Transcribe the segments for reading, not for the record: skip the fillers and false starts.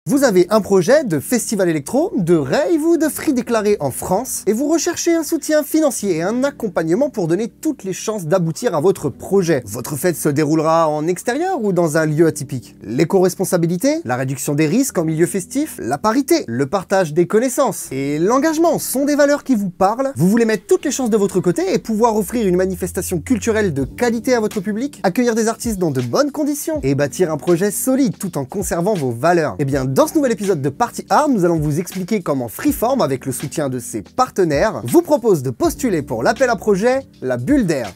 Vous avez un projet de festival électro, de rave ou de free déclaré en France et vous recherchez un soutien financier et un accompagnement pour donner toutes les chances d'aboutir à votre projet. Votre fête se déroulera en extérieur ou dans un lieu atypique. L'éco-responsabilité, la réduction des risques en milieu festif, la parité, le partage des connaissances et l'engagement sont des valeurs qui vous parlent. Vous voulez mettre toutes les chances de votre côté et pouvoir offrir une manifestation culturelle de qualité à votre public, accueillir des artistes dans de bonnes conditions et bâtir un projet solide tout en conservant vos valeurs. Eh bien, dans ce nouvel épisode de Party Hard, nous allons vous expliquer comment Freeform, avec le soutien de ses partenaires, vous propose de postuler pour l'appel à projet La Bulle d'Air.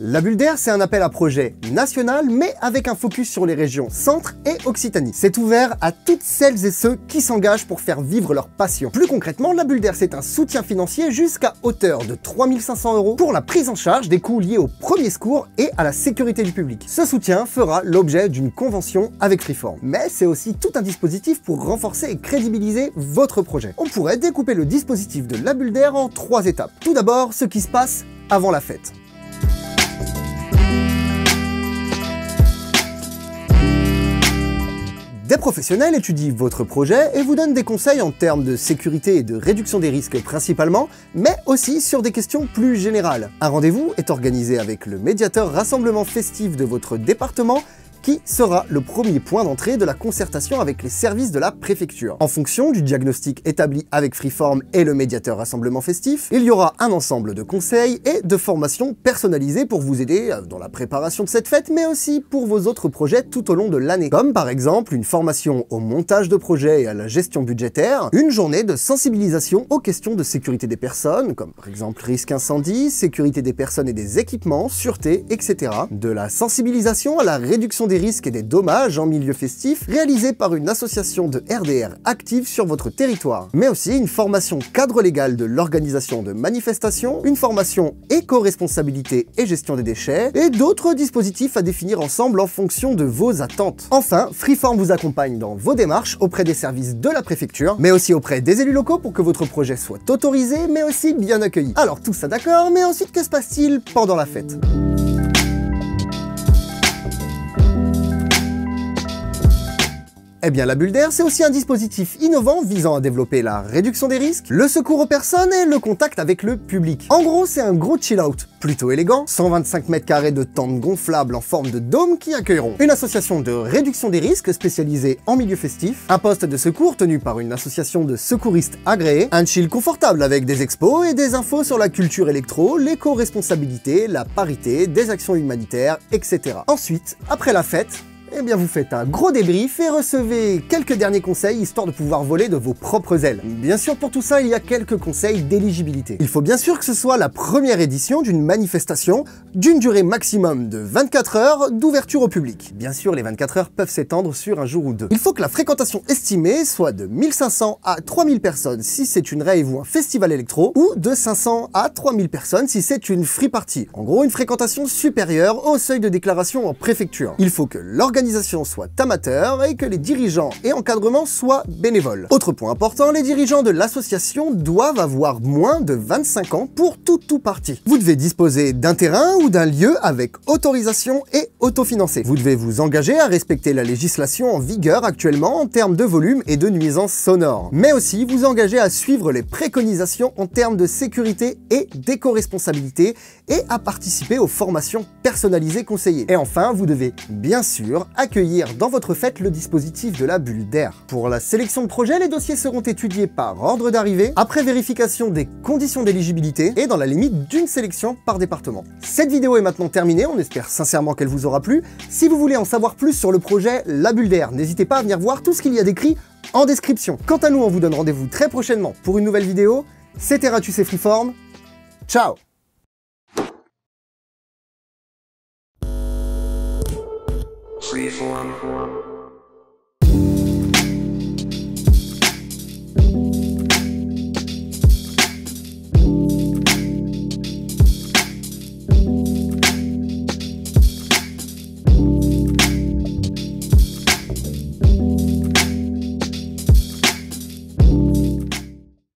La Bulle d'Air, c'est un appel à projet national, mais avec un focus sur les régions Centre et Occitanie. C'est ouvert à toutes celles et ceux qui s'engagent pour faire vivre leur passion. Plus concrètement, la Bulle d'Air, c'est un soutien financier jusqu'à hauteur de 3 500 € pour la prise en charge des coûts liés aux premiers secours et à la sécurité du public. Ce soutien fera l'objet d'une convention avec Freeform. Mais c'est aussi tout un dispositif pour renforcer et crédibiliser votre projet. On pourrait découper le dispositif de la Bulle d'Air en 3 étapes. Tout d'abord, ce qui se passe avant la fête. Des professionnels étudient votre projet et vous donnent des conseils en termes de sécurité et de réduction des risques principalement, mais aussi sur des questions plus générales. Un rendez-vous est organisé avec le médiateur rassemblement festif de votre département qui sera le premier point d'entrée de la concertation avec les services de la préfecture. En fonction du diagnostic établi avec Freeform et le médiateur rassemblement festif, il y aura un ensemble de conseils et de formations personnalisées pour vous aider dans la préparation de cette fête, mais aussi pour vos autres projets tout au long de l'année. Comme par exemple une formation au montage de projet et à la gestion budgétaire, une journée de sensibilisation aux questions de sécurité des personnes, comme par exemple risque incendie, sécurité des personnes et des équipements, sûreté, etc. De la sensibilisation à la réduction des risques et des dommages en milieu festif réalisés par une association de RDR active sur votre territoire, mais aussi une formation cadre légal de l'organisation de manifestations, une formation éco-responsabilité et gestion des déchets, et d'autres dispositifs à définir ensemble en fonction de vos attentes. Enfin, Freeform vous accompagne dans vos démarches auprès des services de la préfecture, mais aussi auprès des élus locaux pour que votre projet soit autorisé, mais aussi bien accueilli. Alors tout ça d'accord, mais ensuite que se passe-t-il pendant la fête ? Eh bien, la Bulle d'Air, c'est aussi un dispositif innovant visant à développer la réduction des risques, le secours aux personnes et le contact avec le public. En gros, c'est un gros chill-out, plutôt élégant, 125 mètres carrés de tentes gonflables en forme de dôme qui accueilleront une association de réduction des risques spécialisée en milieu festif, un poste de secours tenu par une association de secouristes agréés, un chill confortable avec des expos et des infos sur la culture électro, l'éco-responsabilité, la parité, des actions humanitaires, etc. Ensuite, après la fête, eh bien vous faites un gros débrief et recevez quelques derniers conseils histoire de pouvoir voler de vos propres ailes. Bien sûr, pour tout ça, il y a quelques conseils d'éligibilité. Il faut bien sûr que ce soit la première édition d'une manifestation d'une durée maximum de 24 heures d'ouverture au public. Bien sûr, les 24 heures peuvent s'étendre sur un jour ou deux. Il faut que la fréquentation estimée soit de 1500 à 3000 personnes si c'est une rave ou un festival électro, ou de 500 à 3000 personnes si c'est une free party. En gros, une fréquentation supérieure au seuil de déclaration en préfecture. Il faut que l'organisation soit amateur et que les dirigeants et encadrements soient bénévoles. Autre point important, les dirigeants de l'association doivent avoir moins de 25 ans pour tout parti. Vous devez disposer d'un terrain ou d'un lieu avec autorisation et autofinancé. Vous devez vous engager à respecter la législation en vigueur actuellement en termes de volume et de nuisances sonores, mais aussi vous engager à suivre les préconisations en termes de sécurité et d'éco-responsabilité et à participer aux formations personnalisées conseillées. Et enfin, vous devez bien sûr accueillir dans votre fête le dispositif de la Bulle d'Air. Pour la sélection de projet, les dossiers seront étudiés par ordre d'arrivée, après vérification des conditions d'éligibilité et dans la limite d'une sélection par département. Cette vidéo est maintenant terminée, on espère sincèrement qu'elle vous aura plu. Si vous voulez en savoir plus sur le projet La Bulle d'Air, n'hésitez pas à venir voir tout ce qu'il y a d'écrit en description. Quant à nous, on vous donne rendez-vous très prochainement pour une nouvelle vidéo. C'était Ratus et Freeform. Ciao! Freeform.